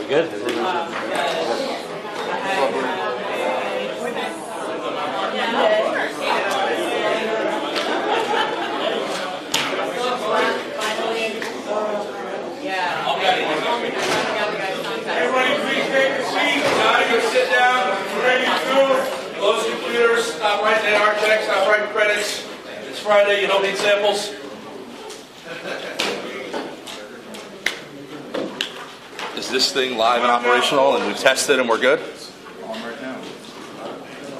good? Everybody please take a seat. Now you go sit down. Ready to go. Close computers. Stop writing AR checks. Stop writing credits. It's Friday. You don't need samples. Is this thing live and operational and we've tested and we're good? On right now.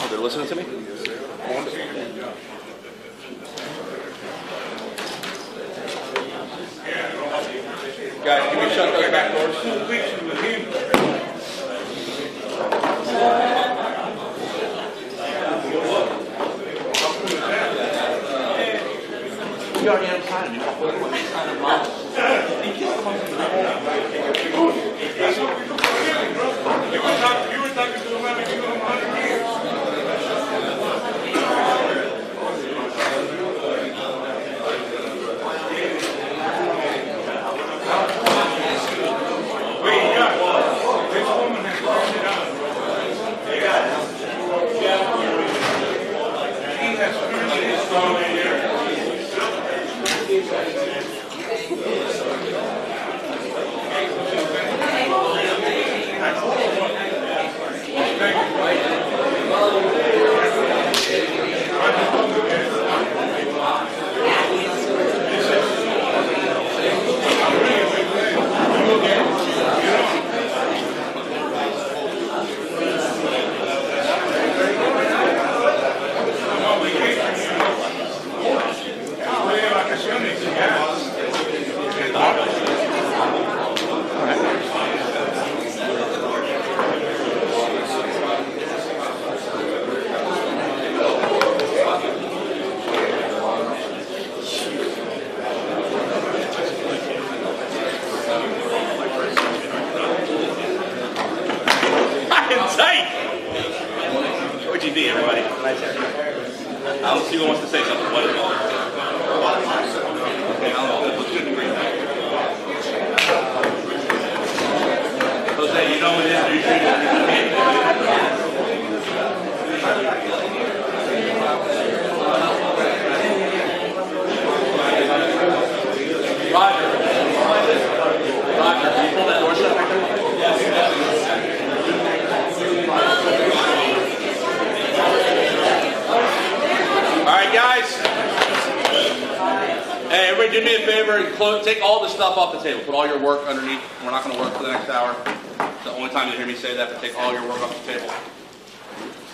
Oh, they're listening to me? Guys, can we shut those back doors? We already have time. You were talking to the women, you were 100 years. Everybody. Alice, you wants to say something. What is it? Okay, let's do the green. Jose, you know what it is. You should. Roger. Roger, can you pull that door shut back there? Yes. All right, guys. Hey, everybody, do me a favor and take all the stuff off the table. Put all your work underneath. We're not going to work for the next hour. It's the only time you hear me say that, but take all your work off the table.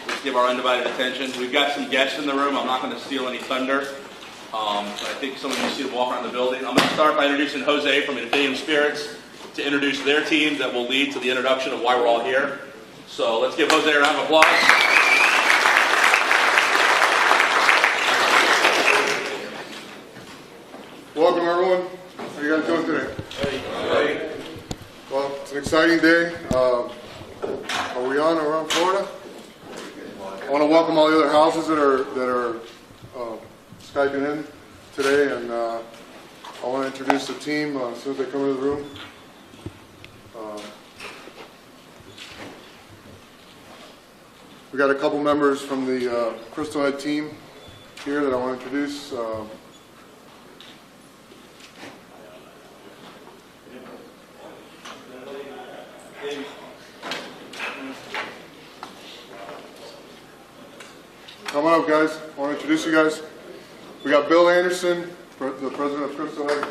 Let's give our undivided attention. We've got some guests in the room. I'm not going to steal any thunder. I think some of you see them walk around the building. I'm going to start by introducing Jose from Infinium Spirits to introduce their team that will lead to the introduction of why we're all here. So let's give Jose a round of applause. Welcome, everyone. How you guys doing today? Hey. Well, it's an exciting day. Are we on around Florida? I want to welcome all the other houses that are Skyping in today, and I want to introduce the team as soon as they come into the room. We got a couple members from the Crystal Head team here that I want to introduce. Come on up, guys. I want to introduce you guys. We got Bill Anderson, the president of Crystal Head.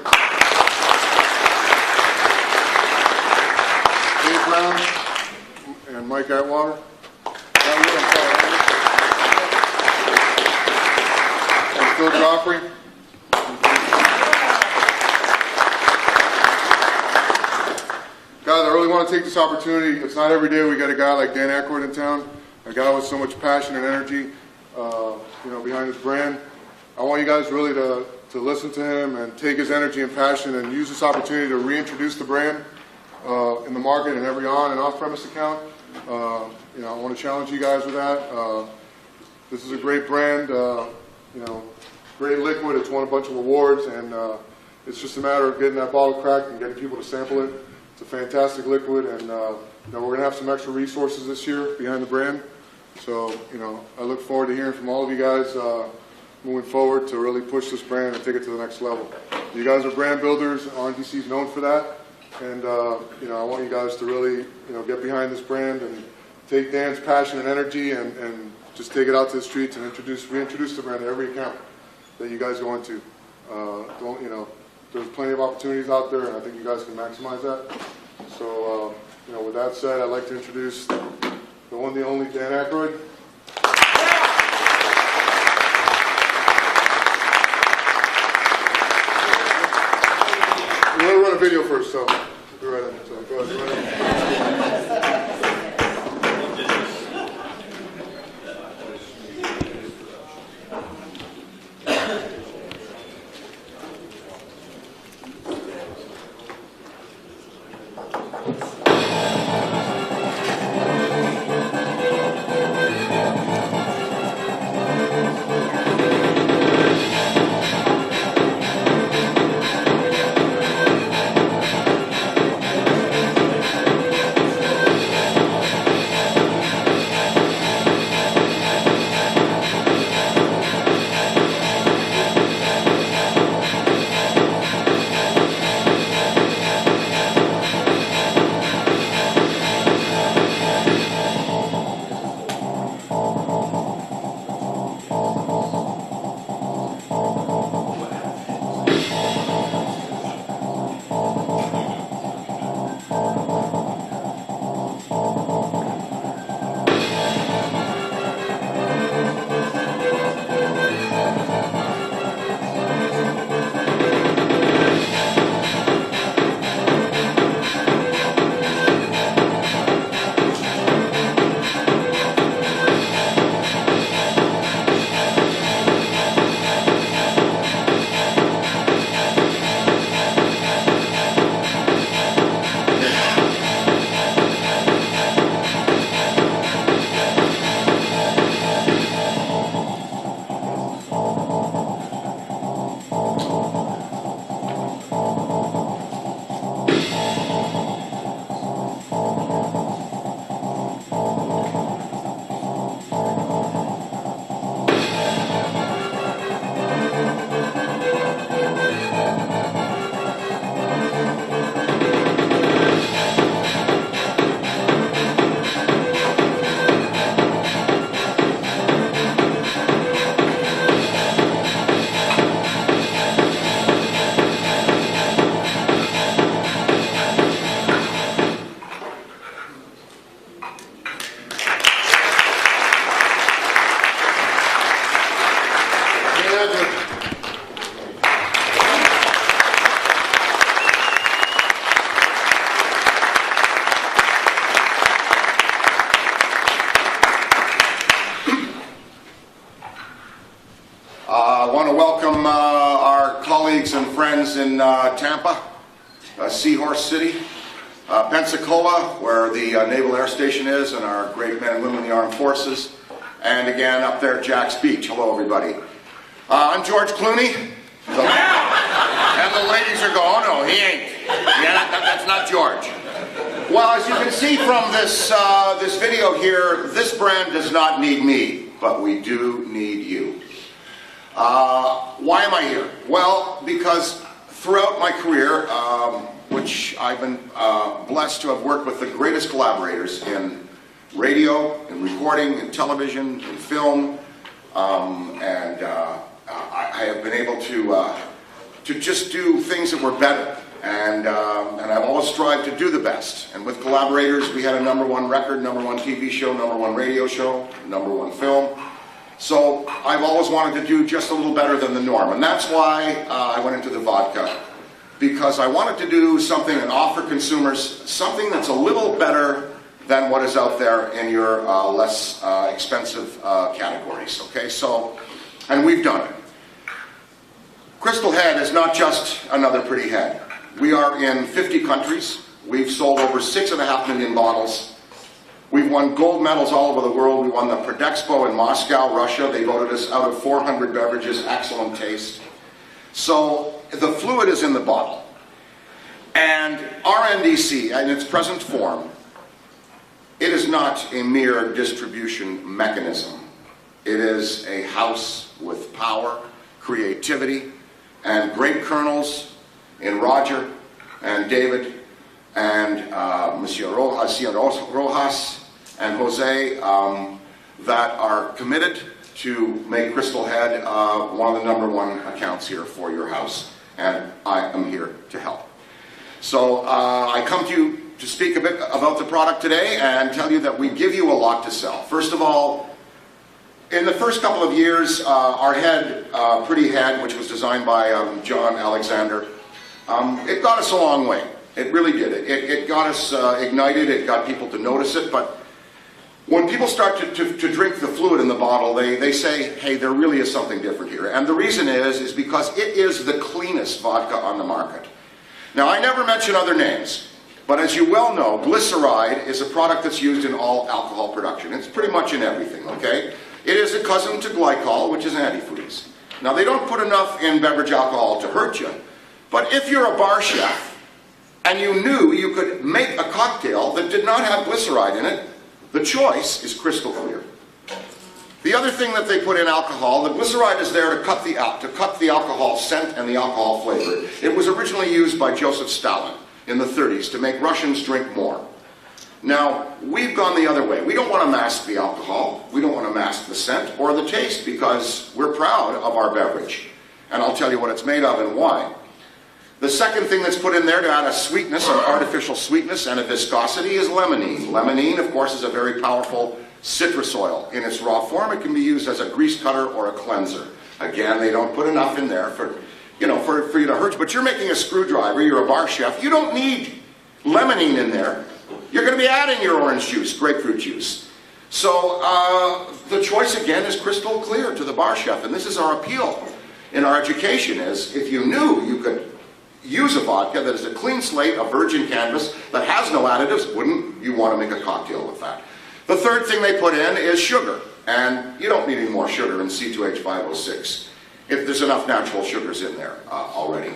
Dave Brown and Mike Atwater. And Phil Joffrey. Guys, I really want to take this opportunity. It's not every day we got a guy like Dan Aykroyd in town, a guy with so much passion and energy, behind his brand. I want you guys really to listen to him and take his energy and passion and use this opportunity to reintroduce the brand in the market in every on and off-premise account. I want to challenge you guys with that. This is a great brand, great liquid. It's won a bunch of awards, and it's just a matter of getting that bottle cracked and getting people to sample it. It's a fantastic liquid, and we're going to have some extra resources this year behind the brand. So, I look forward to hearing from all of you guys moving forward to really push this brand and take it to the next level. You guys are brand builders. RNDC is known for that, and I want you guys to really get behind this brand and take Dan's passion and energy and just take it out to the streets and reintroduce the brand to every account that you guys go into. There's plenty of opportunities out there, and I think you guys can maximize that. So, with that said, I'd like to introduce the one, the only Dan Aykroyd. We're going to run a video first, so go right in. So go ahead, right in. I want to welcome our colleagues and friends in Tampa, Seahorse City, Pensacola, where the Naval Air Station is, and our great men and women in the Armed Forces, and again up there at Jack's Beach. Hello, everybody. I'm George Clooney, and the ladies are going, oh no, he ain't. Yeah, that's not George. Well, as you can see from this this video here, this brand does not need me, but we do need you. Why am I here? Well, because throughout my career, which I've been blessed to have worked with the greatest collaborators in radio, in recording, in television, in film, and I have been able to just do things that were better. And I've always strived to do the best. And with collaborators, we had a #1 record, #1 TV show, #1 radio show, #1 film. So I've always wanted to do just a little better than the norm. And that's why I went into the vodka. Because I wanted to do something and offer consumers something that's a little better than what is out there in your less expensive categories. Okay, so, and we've done it. Crystal Head is not just another pretty head. We are in 50 countries. We've sold over 6.5 million bottles. We've won gold medals all over the world. We won the Prodexpo in Moscow, Russia. They voted us out of 400 beverages, excellent taste. So the fluid is in the bottle. And RNDC, in its present form, it is not a mere distribution mechanism. It is a house with power, creativity, and great colonels in Roger and David and Monsieur Rojas and Jose that are committed to make Crystal Head one of the #1 accounts here for your house. And I am here to help. So I come to you to speak a bit about the product today and tell you that we give you a lot to sell. First of all, in the first couple of years, our head, Pretty Head, which was designed by John Alexander, it got us a long way. It really did. It got us ignited. It got people to notice it. But when people start to drink the fluid in the bottle, they say, hey, there really is something different here. And the reason is because it is the cleanest vodka on the market. Now, I never mention other names, but as you well know, glyceride is a product that's used in all alcohol production. It's pretty much in everything, okay? It is a cousin to glycol, which is antifreeze. Now, they don't put enough in beverage alcohol to hurt you, but if you're a bar chef and you knew you could make a cocktail that did not have glyceride in it, the choice is crystal clear. The other thing that they put in alcohol, the glyceride is there to cut the alcohol scent and the alcohol flavor. It was originally used by Joseph Stalin in the 30s to make Russians drink more. Now, we've gone the other way. We don't want to mask the alcohol. We don't want to mask the scent or the taste because we're proud of our beverage. And I'll tell you what it's made of and why. The second thing that's put in there to add a sweetness, an artificial sweetness and a viscosity is limonene. Limonene, of course, is a very powerful citrus oil. In its raw form, it can be used as a grease cutter or a cleanser. Again, they don't put enough in there for you to hurt you. But you're making a screwdriver, you're a bar chef, you don't need limonene in there. You're going to be adding your orange juice, grapefruit juice. So the choice again is crystal clear to the bar chef, and this is our appeal in our education is if you knew you could use a vodka that is a clean slate, a virgin canvas, that has no additives, wouldn't you want to make a cocktail with that? The third thing they put in is sugar, and you don't need any more sugar in C2H506 if there's enough natural sugars in there already.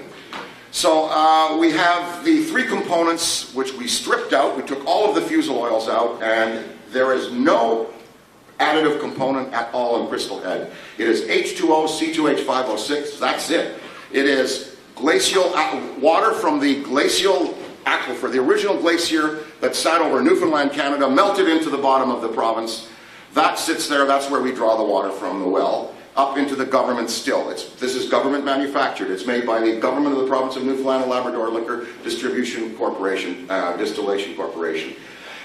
So we have the three components which we stripped out. We took all of the fusel oils out, and there is no additive component at all in Crystal Head. It is H2O, C2H506, that's it. It is glacial water from the glacial aquifer, the original glacier that sat over Newfoundland, Canada, melted into the bottom of the province. That sits there, that's where we draw the water from the well, up into the government still. This is government manufactured. It's made by the government of the province of Newfoundland and Labrador Liquor Distribution Corporation, Distillation Corporation.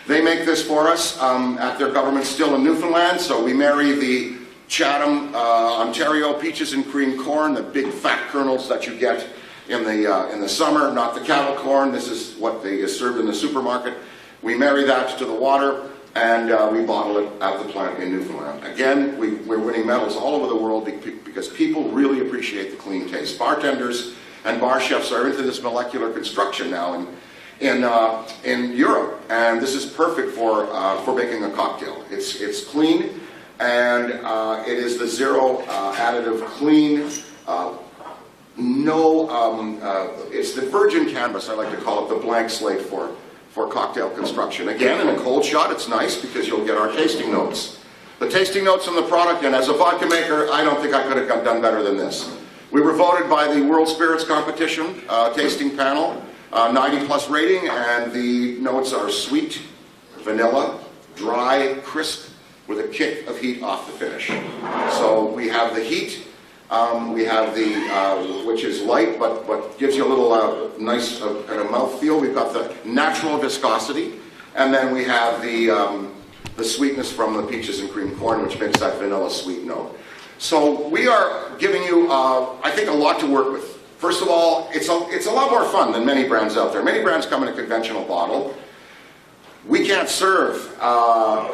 They make this for us at their government still in Newfoundland, so we marry the Chatham, Ontario peaches and cream corn, the big fat kernels that you get in the summer, not the cattle corn. This is what is served in the supermarket. We marry that to the water, and we bottle it at the plant in Newfoundland. Again, we're winning medals all over the world because people really appreciate the clean taste. Bartenders and bar chefs are into this molecular construction now in Europe, and this is perfect for making a cocktail. It's clean, and it is the zero additive clean. It's the virgin canvas, I like to call it, the blank slate for cocktail construction. Again, in a cold shot, it's nice because you'll get our tasting notes. The tasting notes on the product, and as a vodka maker, I don't think I could have done better than this. We were voted by the World Spirits Competition tasting panel, 90+ rating, and the notes are sweet, vanilla, dry, crisp, with a kick of heat off the finish. So we have the heat. We have the, which is light, but gives you a little nice kind of mouthfeel. We've got the natural viscosity, and then we have the sweetness from the peaches and cream corn, which makes that vanilla sweet note. So we are giving you, I think, a lot to work with. First of all, it's a lot more fun than many brands out there. Many brands come in a conventional bottle. We can't serve, our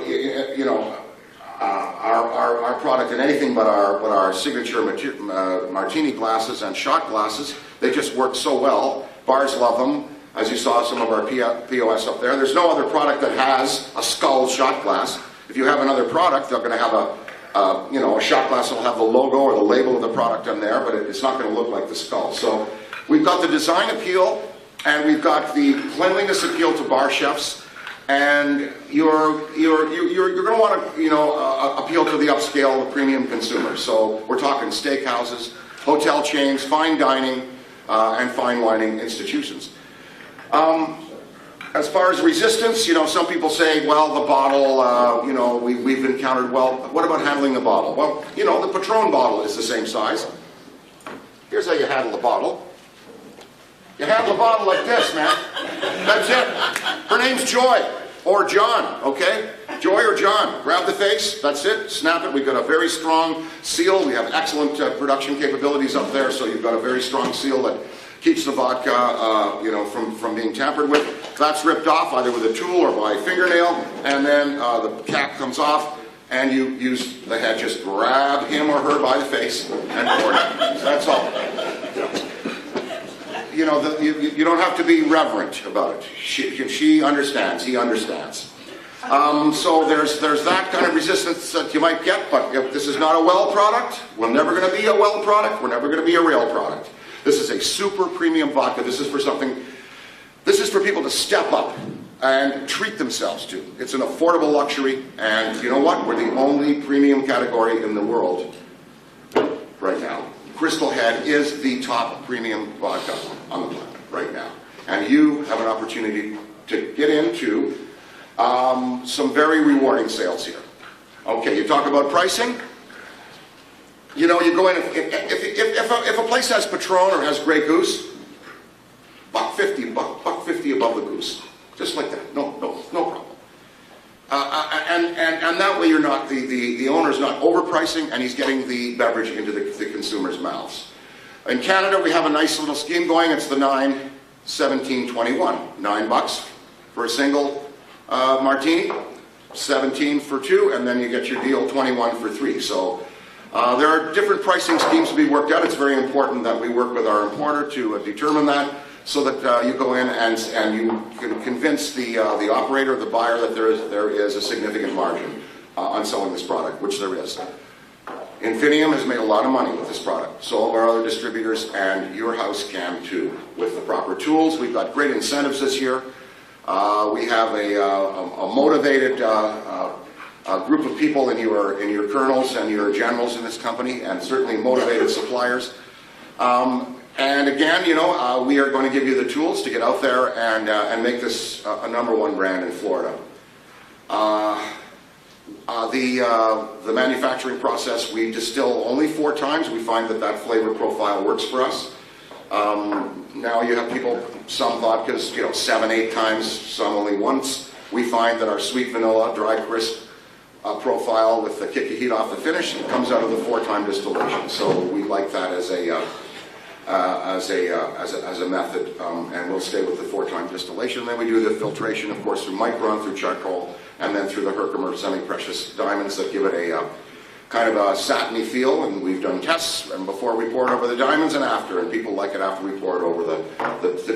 product in anything but our signature martini glasses and shot glasses. They just work so well. Bars love them. As you saw some of our POS up there. There's no other product that has a skull shot glass. If you have another product, they're going to have a shot glass will have the logo or the label of the product on there, but it's not going to look like the skull. So we've got the design appeal, and we've got the cleanliness appeal to bar chefs, and you're going to want to appeal to the upscale, the premium consumer. So we're talking steakhouses, hotel chains, fine dining, and fine dining institutions. As far as resistance, some people say, well, the bottle, we've encountered, well, what about handling the bottle? Well, the Patron bottle is the same size. Here's how you handle the bottle. You handle the bottle like this, man. That's it. Her name's Joy, or John, okay? Joy or John. Grab the face, that's it, snap it. We've got a very strong seal. We have excellent production capabilities up there, so you've got a very strong seal that keeps the vodka, from being tampered with. That's ripped off either with a tool or by fingernail, and then the cap comes off, and you use the head, just grab him or her by the face and pour it. That's all. You don't have to be reverent about it. She understands, he understands. So there's that kind of resistance that you might get, but if this is not a well product, we're never going to be a well product, we're never going to be a real product. This is a super premium vodka. This is for people to step up and treat themselves to. It's an affordable luxury, and you know what? We're the only premium category in the world right now. Crystal Head is the top premium vodka on the planet right now. And you have an opportunity to get into some very rewarding sales here. Okay, you talk about pricing. You go in, if a place has Patron or has Grey Goose, $1.50 above the goose. Just like that. No problem. And that way you're not, the owner's not overpricing, and he's getting the beverage into the consumer's mouths. In Canada, we have a nice little scheme going. It's the 9-17-21. $9 for a single martini, 17 for two, and then you get your deal 21 for three. So there are different pricing schemes to be worked out. It's very important that we work with our importer to determine that, so that you go in and you can convince the operator, the buyer, that there is a significant margin on selling this product, which there is. Infinium has made a lot of money with this product. So have our other distributors, and your house can too. With the proper tools, we've got great incentives this year. We have a motivated group of people in your colonels and your generals in this company, and certainly motivated suppliers. And again, we are going to give you the tools to get out there and make this a #1 brand in Florida. The manufacturing process, we distill only 4 times. We find that flavor profile works for us. Now you have people, some vodkas, 7-8 times, some only once. We find that our sweet vanilla, dry crisp profile with the kick of heat off the finish comes out of the 4-time distillation. So we like that as a method, and we'll stay with the 4-time distillation. And then we do the filtration, of course, through micron, through charcoal, and then through the Herkimer semi-precious diamonds that give it a kind of a satiny feel. And we've done tests, and before we pour it over the diamonds and after, and people like it after we pour it over the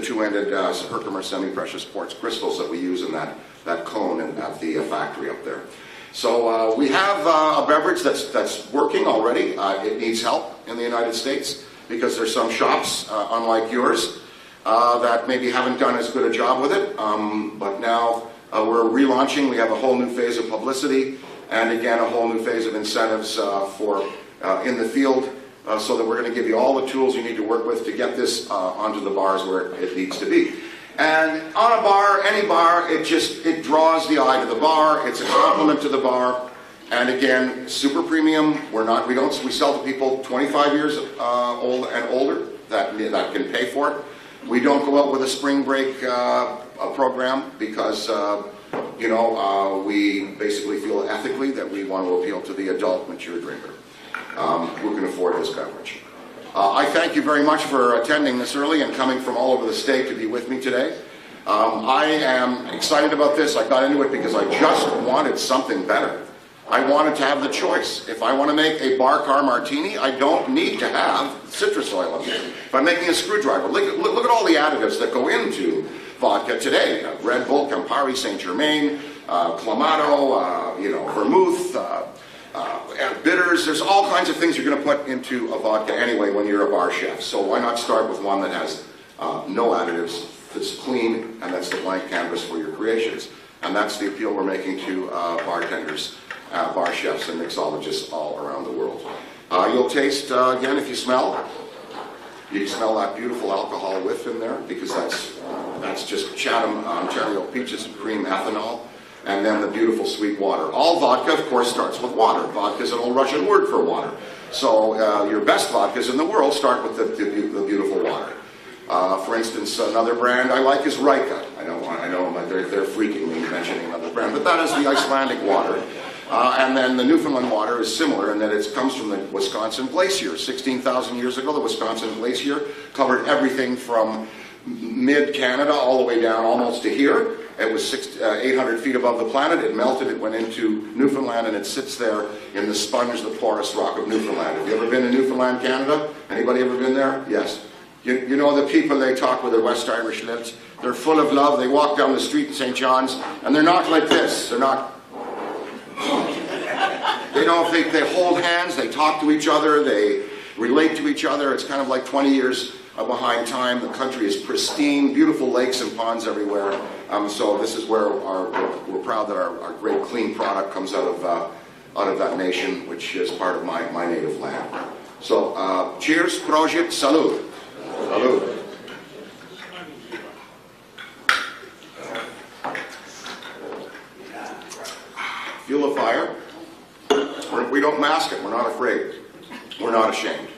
two-ended Herkimer semi-precious quartz crystals that we use in that cone at the factory up there. So we have a beverage that's working already. It needs help in the United States, because there's some shops, unlike yours, that maybe haven't done as good a job with it. But now we're relaunching. We have a whole new phase of publicity, and again, a whole new phase of incentives for in the field, so that we're going to give you all the tools you need to work with to get this onto the bars where it needs to be. And on a bar, any bar, it draws the eye to the bar. It's a compliment to the bar. And again, super premium. We sell to people 25 years old and older that can pay for it. We don't go out with a spring break program, because we basically feel ethically that we want to appeal to the adult, mature drinker who can afford this beverage. I thank you very much for attending this early and coming from all over the state to be with me today. I am excited about this. I got into it because I just wanted something better. I wanted to have the choice. If I want to make a bar car martini, I don't need to have citrus oil in it. If I'm making a screwdriver, look at all the additives that go into vodka today. Red Bull, Campari, Saint Germain, Clamato, vermouth, bitters. There's all kinds of things you're going to put into a vodka anyway when you're a bar chef. So why not start with one that has no additives, that's clean, and that's the blank canvas for your creations. And that's the appeal we're making to bartenders, bar chefs, and mixologists all around the world. You'll taste, again, if you smell, you smell that beautiful alcohol whiff in there, because that's just Chatham, Ontario peaches and cream ethanol, and then the beautiful sweet water. All vodka, of course, starts with water. Vodka is an old Russian word for water. So your best vodkas in the world start with the beautiful water. For instance, another brand I like is Rika. I know they're freaking me mentioning another brand, but that is the Icelandic water. And then the Newfoundland water is similar in that it comes from the Wisconsin Glacier. 16,000 years ago, the Wisconsin Glacier covered everything from mid-Canada all the way down almost to here. It was 800 feet above the planet. It melted, it went into Newfoundland, and it sits there in the sponge, the porous rock of Newfoundland. Have you ever been to Newfoundland, Canada? Anybody ever been there? Yes. You know the people they talk with, the West Irish lips? They're full of love. They walk down the street in St. John's, and they're not like this. They're not... They hold hands, they talk to each other, they relate to each other. It's kind of like 20 years behind time. The country is pristine, beautiful lakes and ponds everywhere. So this is where we're proud that our great clean product comes out of that nation, which is part of my native land. So cheers, prosit, salud. Salud. Feel the fire. We don't mask it. We're not afraid. We're not ashamed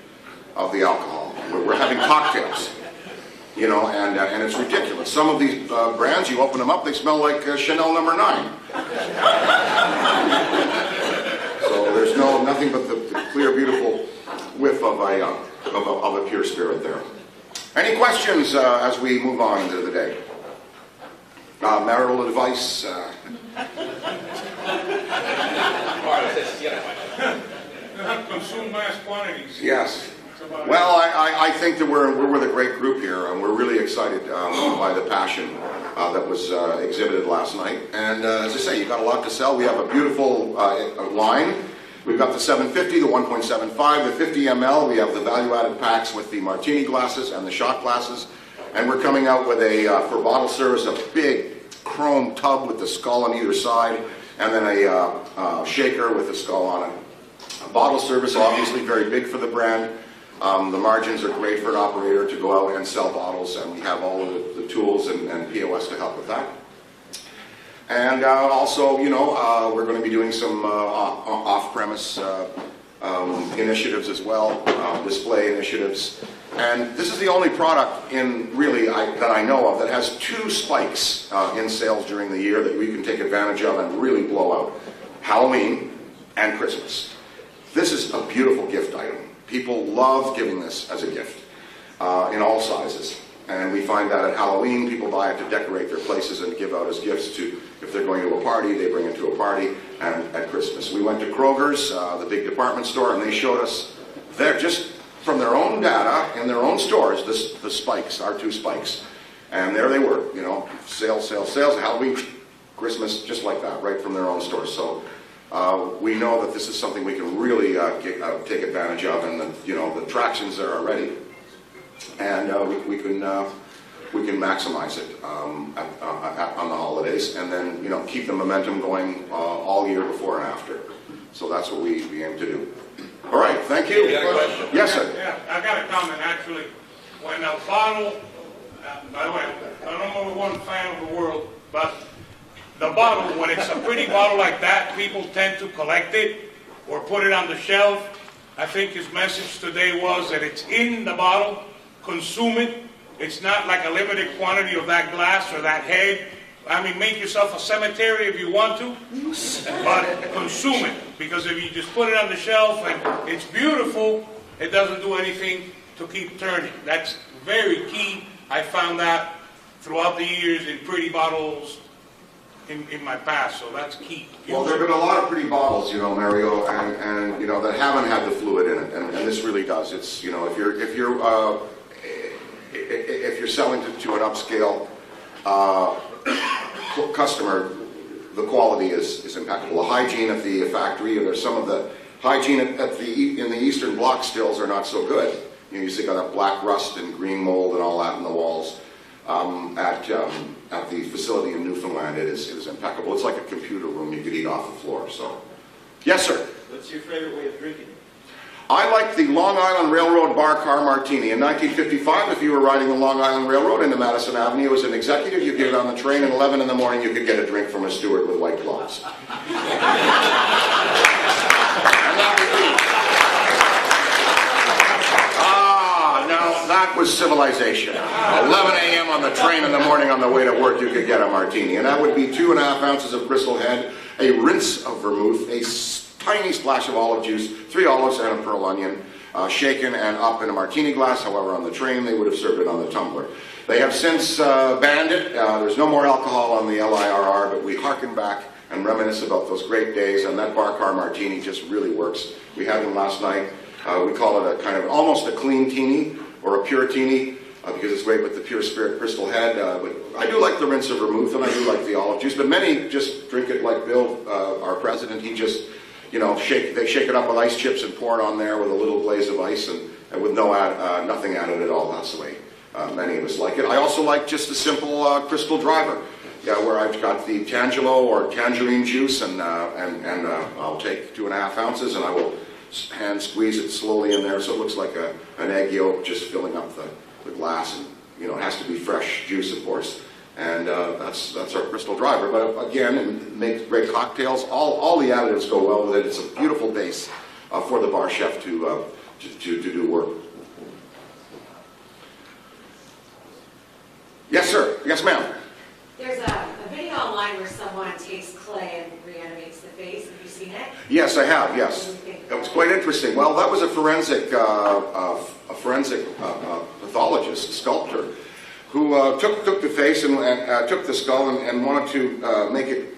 of the alcohol. We're having cocktails, you know, and it's ridiculous. Some of these brands, you open them up, they smell like Chanel No. 9. So there's nothing but the clear, beautiful whiff of a pure spirit there. Any questions as we move on into the day? Marital advice. Consume mass quantities. Yes. Well, I think that we're with a great group here, and we're really excited by the passion that was exhibited last night. And as I say, you've got a lot to sell. We have a beautiful line. We've got the 750, the 1.75, the 50 ml. We have the value-added packs with the martini glasses and the shot glasses. And we're coming out with for bottle service, a big chrome tub with the skull on either side, and then a shaker with the skull on it. Bottle service, obviously very big for the brand. The margins are great for an operator to go out and sell bottles, and we have all of the tools and POS to help with that. And also, you know, we're going to be doing some off-premise initiatives as well, display initiatives. And this is the only product that I know of that has 2 spikes in sales during the year that we can take advantage of and really blow out. Halloween and Christmas. This is a beautiful gift item. People love giving this as a gift in all sizes. And we find that at Halloween, people buy it to decorate their places and give out as gifts to, if they're going to a party, they bring it to a party. And at Christmas, we went to Kroger's, the big department store, and they showed us, just from their own data in their own stores, the spikes, our 2 spikes. And there they were, you know, sales, Halloween, Christmas, just like that, right from their own stores. So we know that this is something we can really take advantage of, and the attractions are ready, and we can maximize it on the holidays, and then keep the momentum going all year before and after. So that's what we aim to do. All right, thank you. Yes, sir. Yeah, I got a comment actually. When a bottle, by the way, I'm the number 1 fan of the world, but the bottle, when it's a pretty bottle like that, people tend to collect it or put it on the shelf. I think his message today was that it's in the bottle, consume it. It's not like a limited quantity of that glass or that head. I mean, make yourself a cemetery if you want to, but consume it. Because if you just put it on the shelf and it's beautiful, it doesn't do anything to keep turning. That's very key. I found that throughout the years in pretty bottles in my past, so that's key. Well, there have been a lot of pretty bottles, Mario, and that haven't had the fluid in it, and this really does. It's, if you're selling to an upscale customer, the quality is impeccable. The hygiene at the factory, or some of the hygiene in the Eastern Bloc stills are not so good. You still got that black rust and green mold and all that in the walls. at the facility in Newfoundland. It is impeccable. It's like a computer room. You could eat off the floor. So, yes, sir. What's your favorite way of drinking? I like the Long Island Railroad Bar Car Martini. In 1955, if you were riding the Long Island Railroad into Madison Avenue as an executive, you get on the train at 11 in the morning, you could get a drink from a steward with white gloves. Now that was civilization. 11 a.m. on the train in the morning on the way to work, you could get a martini. And that would be 2.5 ounces of Crystal Head, a rinse of vermouth, a tiny splash of olive juice, 3 olives and a pearl onion, shaken and up in a martini glass. However, on the train, they would have served it on the tumbler. They have since banned it. There's no more alcohol on the LIRR, but we harken back and reminisce about those great days, and that bar car martini just really works. We had them last night. We call it a kind of almost a clean teeny or a pure teeny because it's great with the pure spirit Crystal Head. But I do like the rinse of vermouth, and I do like the olive juice. But many just drink it like Bill, our president. He just, they shake it up with ice chips and pour it on there with a little glaze of ice and with nothing added at all. That's the way many of us like it. I also like just the simple Crystal Driver, where I've got the Tangelo or tangerine juice, and I'll take 2.5 ounces, and I will hand squeeze it slowly in there so it looks like an egg yolk just filling up the glass, and it has to be fresh juice, of course. And that's our Crystal Driver. But again, it makes great cocktails. All the additives go well with it. It's a beautiful base for the bar chef to do work. Yes, sir. Yes, ma'am. There's a video online where someone takes clay and reanimates the face. Have you seen it? Yes, I have. Yes, it was quite interesting. Well, that was a forensic pathologist, a sculptor, who took the face and took the skull and wanted to make it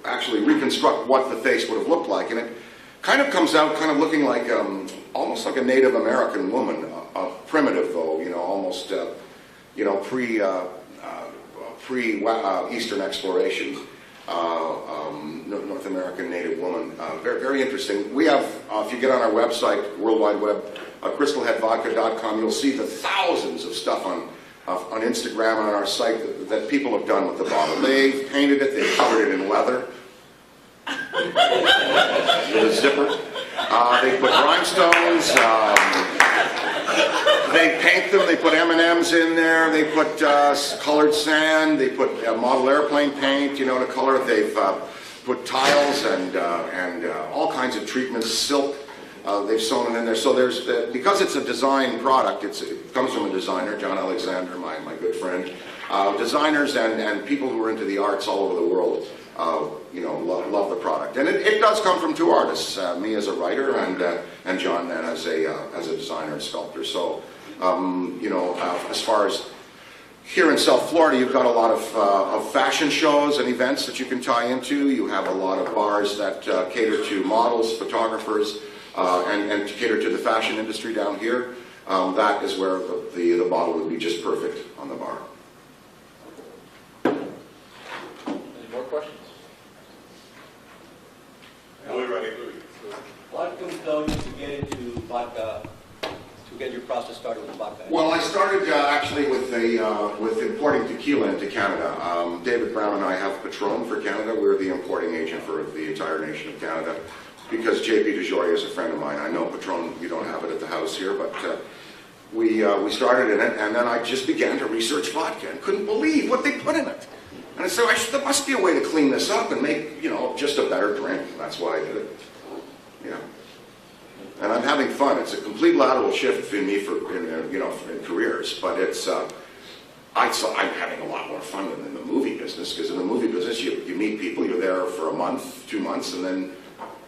actually reconstruct what the face would have looked like, and it kind of comes out kind of looking like almost like a Native American woman, primitive though, almost pre-Eastern exploration, North American native woman. Very, very interesting. We have, if you get on our website, World Wide Web, crystalheadvodka.com, you'll see the thousands of stuff on Instagram and on our site that people have done with the bottle. They've painted it, they've covered it in leather with a zipper. They put rhinestones. They paint them, they put M&Ms in there, they put colored sand, they put model airplane paint, to color it. They've put tiles and all kinds of treatments, silk, they've sewn it in there. So there's, because it's a design product, it comes from a designer, John Alexander, my good friend. Designers and people who are into the arts all over the world, love the product. And it does come from two artists, me as a writer and John then as a designer and sculptor. So, as far as here in South Florida, you've got a lot of fashion shows and events that you can tie into. You have a lot of bars that cater to models, photographers, and cater to the fashion industry down here. That is where the bottle would be just perfect on the bar. Any more questions? What compelled you to get into vodka, to get your process started with vodka? Well, I started actually with importing tequila into Canada. David Brown and I have Patron for Canada. We're the importing agent for the entire nation of Canada because J.P. DeJoria is a friend of mine. I know Patron, you don't have it at the house here, but we started in it, and then I just began to research vodka and couldn't believe what they put in it. And I said, there must be a way to clean this up and make, just a better drink. That's why I did it. Yeah. And I'm having fun. It's a complete lateral shift in me in careers, but it's I'm having a lot more fun than in the movie business, because in the movie business you meet people, you're there for a month, 2 months, and then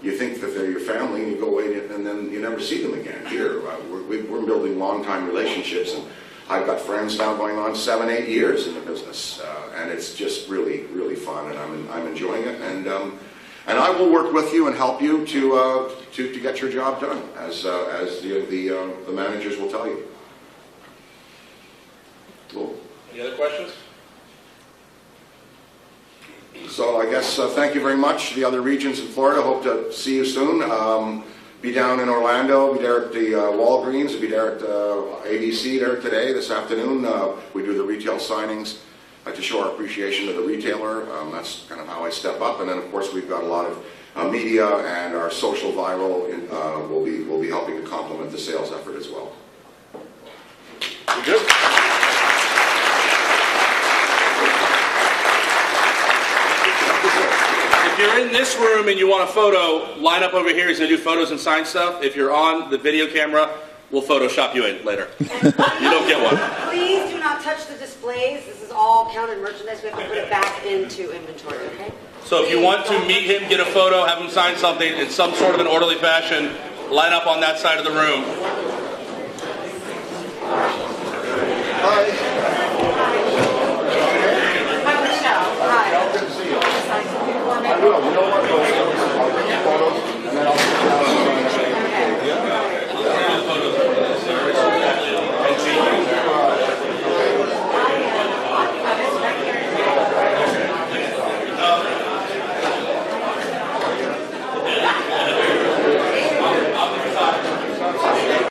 you think that they're your family, and you go away and then you never see them again. Here, we're building long-time relationships, and I've got friends now going on 7, 8 years in the business, and it's just really, really fun, and I'm enjoying it, and I will work with you and help you to get your job done, as the managers will tell you. Cool. Any other questions? So I guess thank you very much. The other regions in Florida, hope to see you soon. be down in Orlando, be there at the Walgreens, be there at ABC there today, this afternoon. We do the retail signings to show our appreciation to the retailer. That's kind of how I step up. And then, of course, we've got a lot of media, and our social viral will be helping to complement the sales effort as well. You good? If you're in this room and you want a photo, line up over here. He's going to do photos and sign stuff. If you're on the video camera, we'll Photoshop you in later. You don't get one. Please do not touch the displays. This is all counted merchandise. We have to put it back into inventory, okay? So if you want to meet him, get a photo, have him sign something in some sort of an orderly fashion, line up on that side of the room.